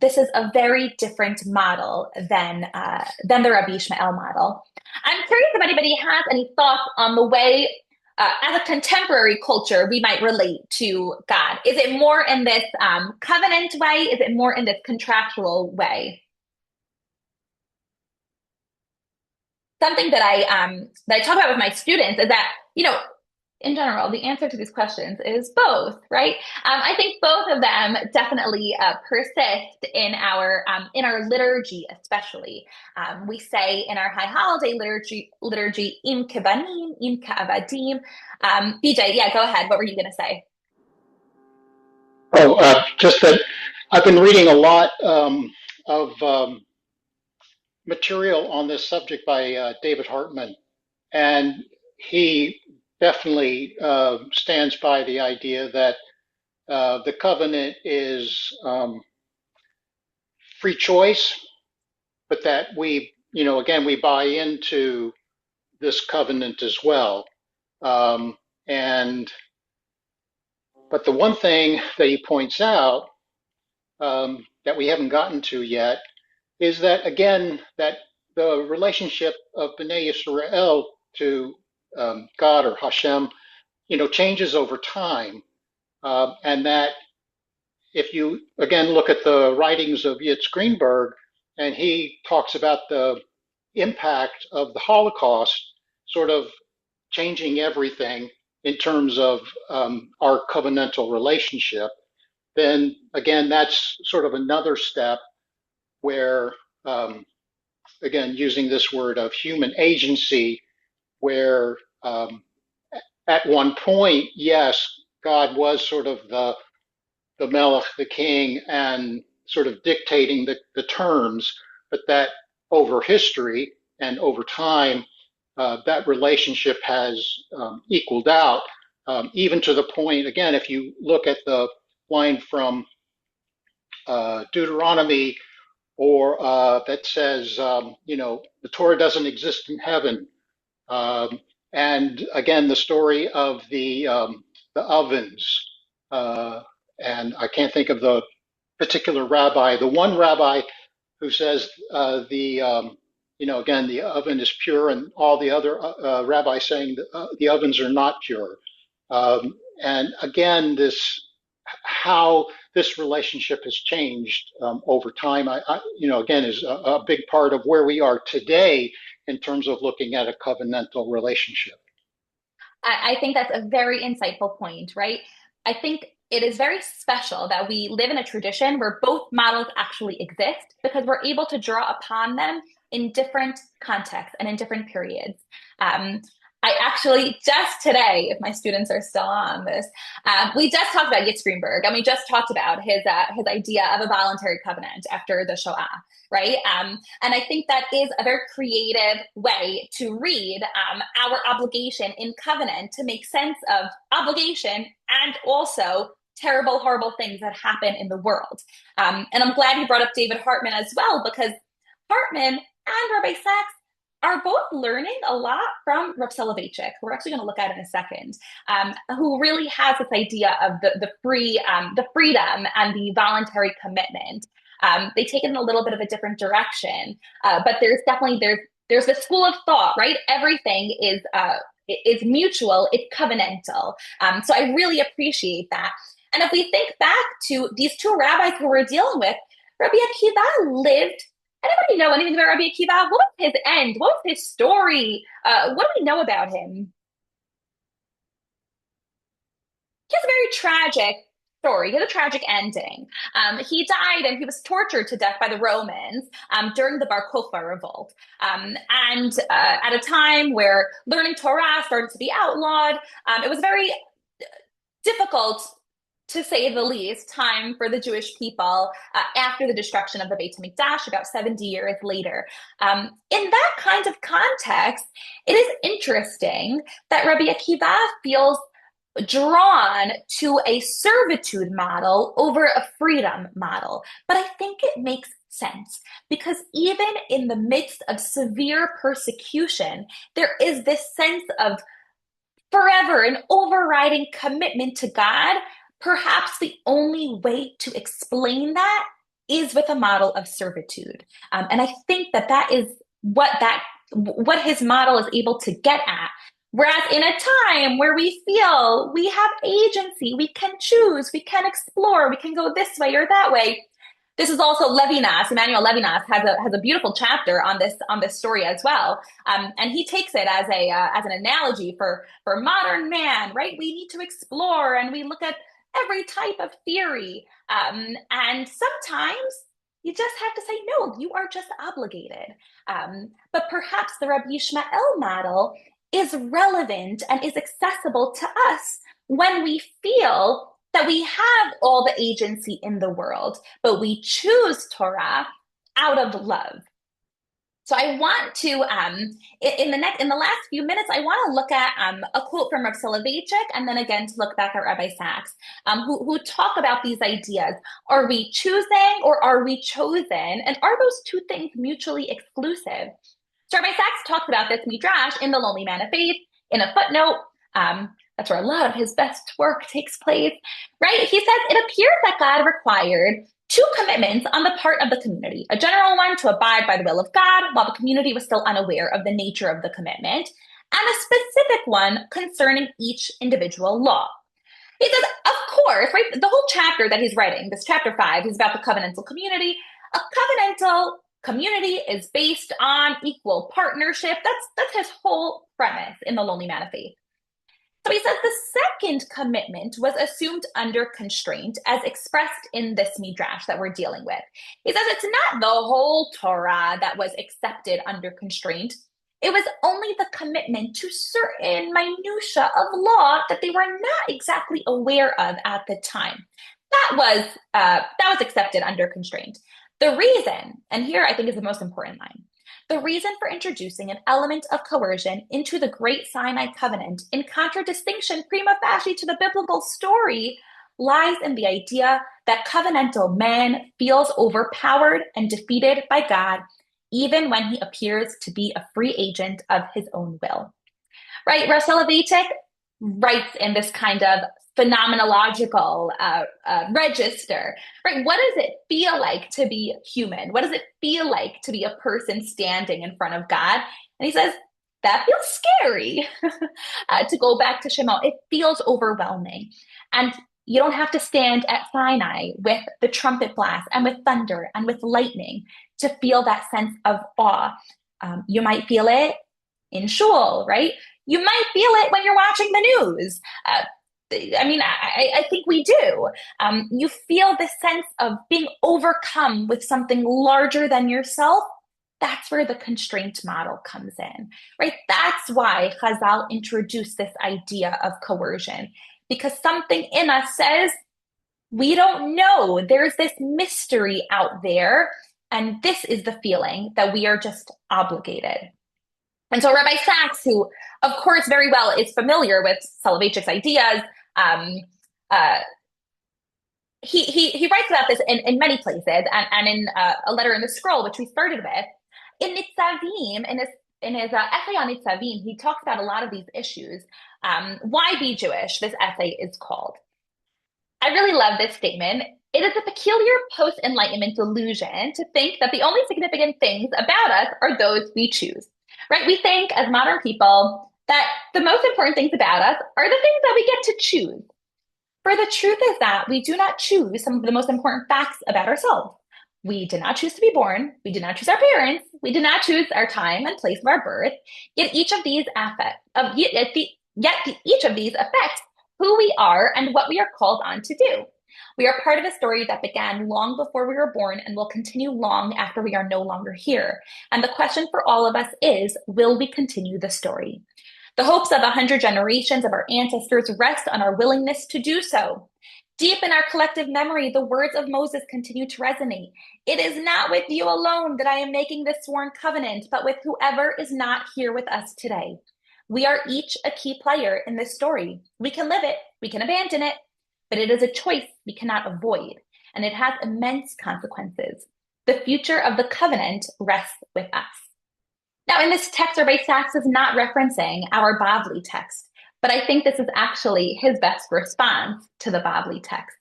This is a very different model than the Rabbi Ishmael model. I'm curious if anybody has any thoughts on the way, as a contemporary culture, we might relate to God. Is it more in this covenant way? Is it more in this contractual way? Something that I talk about with my students is that, in general, the answer to these questions is both, right? I think both of them definitely persist in our liturgy, especially. We say in our high holiday liturgy, im kebanim, im ka'avadim. BJ, yeah, go ahead. What were you going to say?
Just that I've been reading a lot of material on this subject by David Hartman, and he definitely stands by the idea that the covenant is free choice, but that we buy into this covenant as well. But the one thing that he points out that we haven't gotten to yet is that, again, that the relationship of Bnei Yisrael to God or Hashem, changes over time. And that if you, again, look at the writings of Yitz Greenberg, and he talks about the impact of the Holocaust sort of changing everything in terms of our covenantal relationship, then again, that's sort of another step where, again, using this word of human agency, where at one point, yes, God was sort of the Melech, the king, and sort of dictating the terms, but that over history and over time, that relationship has equaled out, even to the point, again, if you look at the line from Deuteronomy, or that says, the Torah doesn't exist in heaven. And again, the story of the ovens. And I can't think of the particular rabbi. The one rabbi who says the again, the oven is pure, and all the other rabbis saying that, the ovens are not pure. And again, how this relationship has changed over time, again, is a big part of where we are today in terms of looking at a covenantal relationship.
I think that's a very insightful point, right? I think it is very special that we live in a tradition where both models actually exist, because we're able to draw upon them in different contexts and in different periods. I actually just today, if my students are still on this, we just talked about Yitzhak Greenberg, and we just talked about his idea of a voluntary covenant after the Shoah, right? And I think that is a very creative way to read our obligation in covenant to make sense of obligation and also terrible, horrible things that happen in the world. And I'm glad you brought up David Hartman as well, because Hartman and Rabbi Sacks are both learning a lot from Rav Soloveitchik, who we're actually going to look at in a second, who really has this idea of the freedom and the voluntary commitment. They take it in a little bit of a different direction, but there's definitely there's this school of thought, right? Everything is mutual, it's covenantal. So I really appreciate that. And if we think back to these two rabbis who we're dealing with, Rabbi Akiva lived. Anybody know anything about Rabbi Akiva? What was his end? What was his story? What do we know about him? He has a very tragic story. He has a tragic ending. He died and he was tortured to death by the Romans during the Bar Kokhba revolt. And at a time where learning Torah started to be outlawed, it was very difficult, to say the least, time for the Jewish people after the destruction of the Beit HaMikdash about 70 years later. In that kind of context, it is interesting that Rabbi Akiva feels drawn to a servitude model over a freedom model. But I think it makes sense, because even in the midst of severe persecution, there is this sense of forever an overriding commitment to God. Perhaps the only way to explain that is with a model of servitude. And I think that is what his model is able to get at. Whereas in a time where we feel we have agency, we can choose, we can explore, we can go this way or that way. This is also Levinas. Emmanuel Levinas has a beautiful chapter on this story as well, and he takes it as an analogy for modern man. Right, we need to explore, and we look at every type of theory, and sometimes you just have to say no. You are just obligated. But perhaps the Rabbi Yishmael model is relevant and is accessible to us when we feel that we have all the agency in the world, but we choose Torah out of love. So I want to, in the last few minutes, I want to look at a quote from Rav Soloveitchik, and then again to look back at Rabbi Sacks, who talk about these ideas. Are we choosing or are we chosen? And are those two things mutually exclusive? So Rabbi Sacks talks about this Midrash in The Lonely Man of Faith in a footnote. That's where a lot of his best work takes place, right? He says, it appears that God required two commitments on the part of the community, a general one to abide by the will of God while the community was still unaware of the nature of the commitment, and a specific one concerning each individual law. He says, of course, right? The whole chapter that he's writing, this chapter 5, is about the covenantal community. A covenantal community is based on equal partnership. That's his whole premise in The Lonely Man of Faith. So he says the second commitment was assumed under constraint as expressed in this Midrash that we're dealing with. He says it's not the whole Torah that was accepted under constraint. It was only the commitment to certain minutiae of law that they were not exactly aware of at the time. That was accepted under constraint. The reason, and here I think is the most important line, the reason for introducing an element of coercion into the Great Sinai Covenant in contradistinction prima facie to the biblical story lies in the idea that covenantal man feels overpowered and defeated by God even when he appears to be a free agent of his own will. Right? Rav Soloveitchik writes in this kind of phenomenological register, right? What does it feel like to be human? What does it feel like to be a person standing in front of God? And he says, that feels scary. To go back to Shimon, it feels overwhelming. And you don't have to stand at Sinai with the trumpet blast and with thunder and with lightning to feel that sense of awe. You might feel it in shul, right? You might feel it when you're watching the news. I think we do. You feel this sense of being overcome with something larger than yourself. That's where the constraint model comes in, right? That's why Chazal introduced this idea of coercion, because something in us says, we don't know. There's this mystery out there, and this is the feeling that we are just obligated. And so Rabbi Sacks, who, of course, very well is familiar with Soloveitchik's ideas, he writes about this in many places, and in a letter in the scroll, which we started with. In Nitzavim, in his essay on Nitzavim, he talks about a lot of these issues. Why be Jewish? This essay is called. I really love this statement. It is a peculiar post-Enlightenment delusion to think that the only significant things about us are those we choose, right? We think as modern people that the most important things about us are the things that we get to choose. For the truth is that we do not choose some of the most important facts about ourselves. We did not choose to be born. We did not choose our parents. We did not choose our time and place of our birth. Yet each of these affects who we are and what we are called on to do. We are part of a story that began long before we were born and will continue long after we are no longer here. And the question for all of us is, will we continue the story? The hopes of 100 generations of our ancestors rest on our willingness to do so. Deep in our collective memory, the words of Moses continue to resonate. It is not with you alone that I am making this sworn covenant, but with whoever is not here with us today. We are each a key player in this story. We can live it, we can abandon it, but it is a choice we cannot avoid, and it has immense consequences. The future of the covenant rests with us. Now, in this text, Rabbi Sacks is not referencing our Bavli text, but I think this is actually his best response to the Bavli text,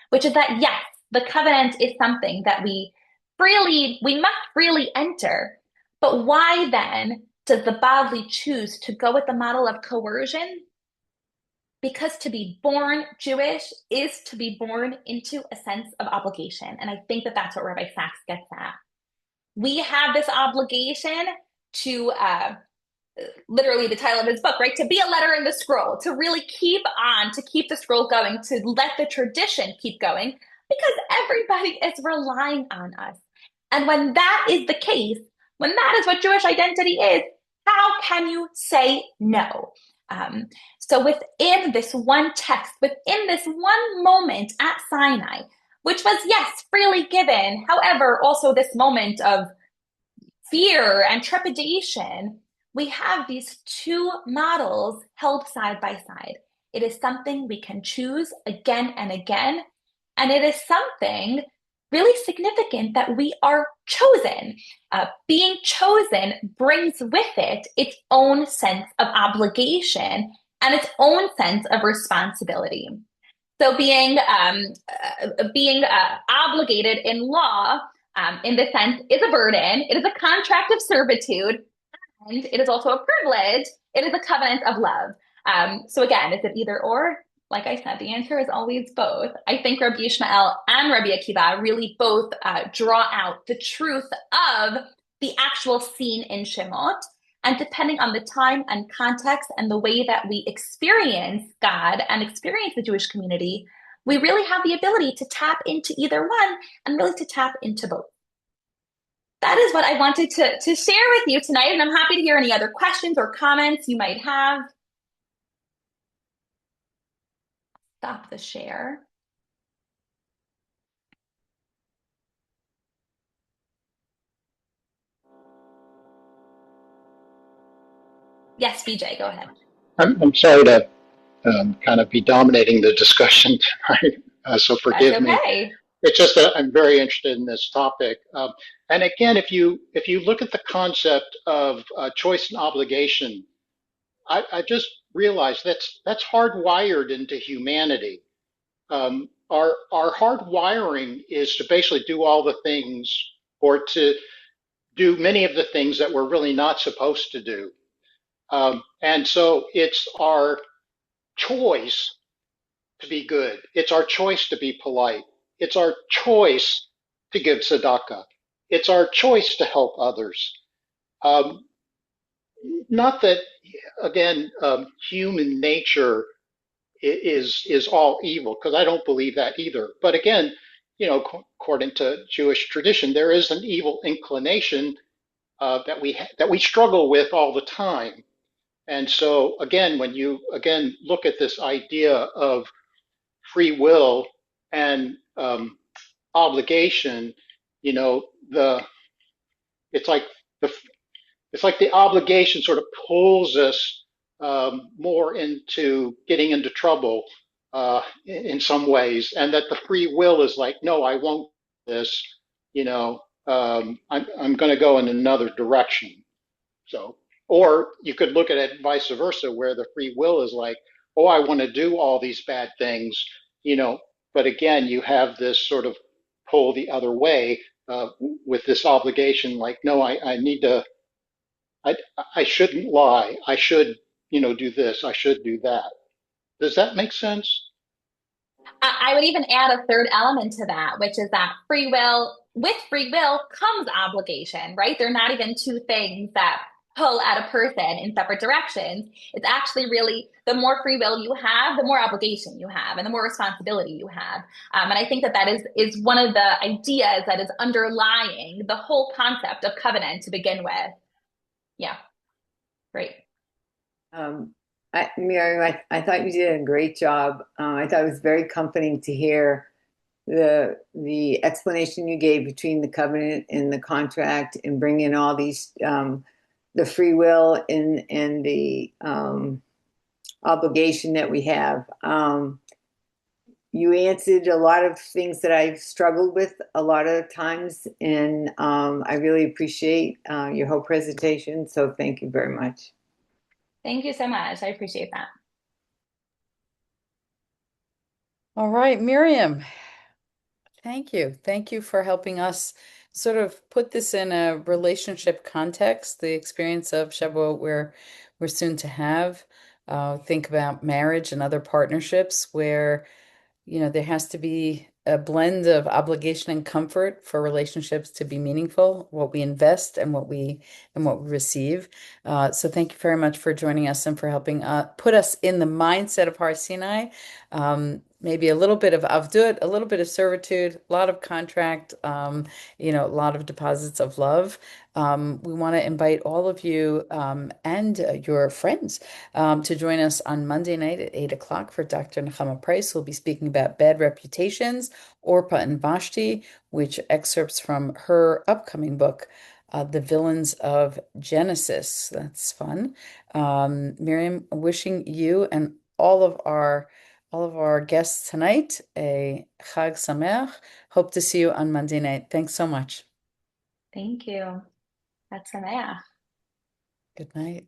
which is that, yes, the covenant is something that we must freely enter, but why then does the Bavli choose to go with the model of coercion? Because to be born Jewish is to be born into a sense of obligation, and I think that that's what Rabbi Sacks gets at. We have this obligation to, literally the title of his book, right? To be a letter in the scroll, to really keep the scroll going, to let the tradition keep going, because everybody is relying on us. And when that is the case, when that is what Jewish identity is, how can you say no? So within this one text, within this one moment at Sinai, which was, yes, freely given, however, also this moment of fear and trepidation, we have these two models held side by side. It is something we can choose again and again, and it is something really significant that we are chosen. Being chosen brings with it its own sense of obligation and its own sense of responsibility. So being obligated in law, in this sense, is a burden. It is a contract of servitude, and it is also a privilege. It is a covenant of love. So again, is it either or? Like I said, the answer is always both. I think Rabbi Yishmael and Rabbi Akiva really both draw out the truth of the actual scene in Shemot. And depending on the time and context and the way that we experience God and experience the Jewish community, we really have the ability to tap into either one and really to tap into both. That is what I wanted to share with you tonight, and I'm happy to hear any other questions or comments you might have. Stop the share. Yes, BJ, go ahead.
I'm sorry to kind of be dominating the discussion tonight, so forgive me. It's just that I'm very interested in this topic. And again, if you look at the concept of choice and obligation, I just realized that's hardwired into humanity. Our hardwiring is to basically do all the things, or to do many of the things that we're really not supposed to do. And so it's our choice to be good. It's our choice to be polite. It's our choice to give tzedakah. It's our choice to help others. Um, Not that, again, human nature is all evil, because I don't believe that either. But again, according to Jewish tradition, there is an evil inclination that we struggle with all the time. And so again, when you again look at this idea of free will and obligation, you know, the it's like the it's like the obligation sort of pulls us more into getting into trouble in some ways, and that the free will is like, no, I won't do this. I'm going to go in another direction. So, or you could look at it vice versa, where the free will is like, oh, I want to do all these bad things, you know, but again, you have this sort of pull the other way with this obligation, like, no, I need to, I, I shouldn't lie. I should, do this. I should do that. Does that make sense?
I would even add a third element to that, which is that with free will comes obligation, right? They're not even two things that pull at a person in separate directions. It's actually really the more free will you have, the more obligation you have, and the more responsibility you have. And I think that is one of the ideas that is underlying the whole concept of covenant to begin with. Yeah, great.
Miriam, I thought you did a great job. I thought it was very comforting to hear the explanation you gave between the covenant and the contract, and bringing all these the free will and the obligation that we have. You answered a lot of things that I've struggled with a lot of times, and I really appreciate your whole presentation. So thank you very much.
Thank you so much. I appreciate that.
All right, Miriam, thank you. Thank you for helping us sort of put this in a relationship context, the experience of Shavuot we're soon to have. Think about marriage and other partnerships where, there has to be a blend of obligation and comfort for relationships to be meaningful, what we invest and what we receive. So thank you very much for joining us and for helping put us in the mindset of Har Sinai. Maybe a little bit of avdut, a little bit of servitude, a lot of contract, a lot of deposits of love. We want to invite all of you and your friends to join us on Monday night at 8 o'clock for Dr. Nechama Price. We'll be speaking about bad reputations, Orpah and Vashti, which excerpts from her upcoming book, The Villains of Genesis. That's fun. Miriam, wishing you and all of our guests tonight a Chag Sameach. Hope to see you on Monday night. Thanks so much.
Thank you. That's Samaya.
Good night.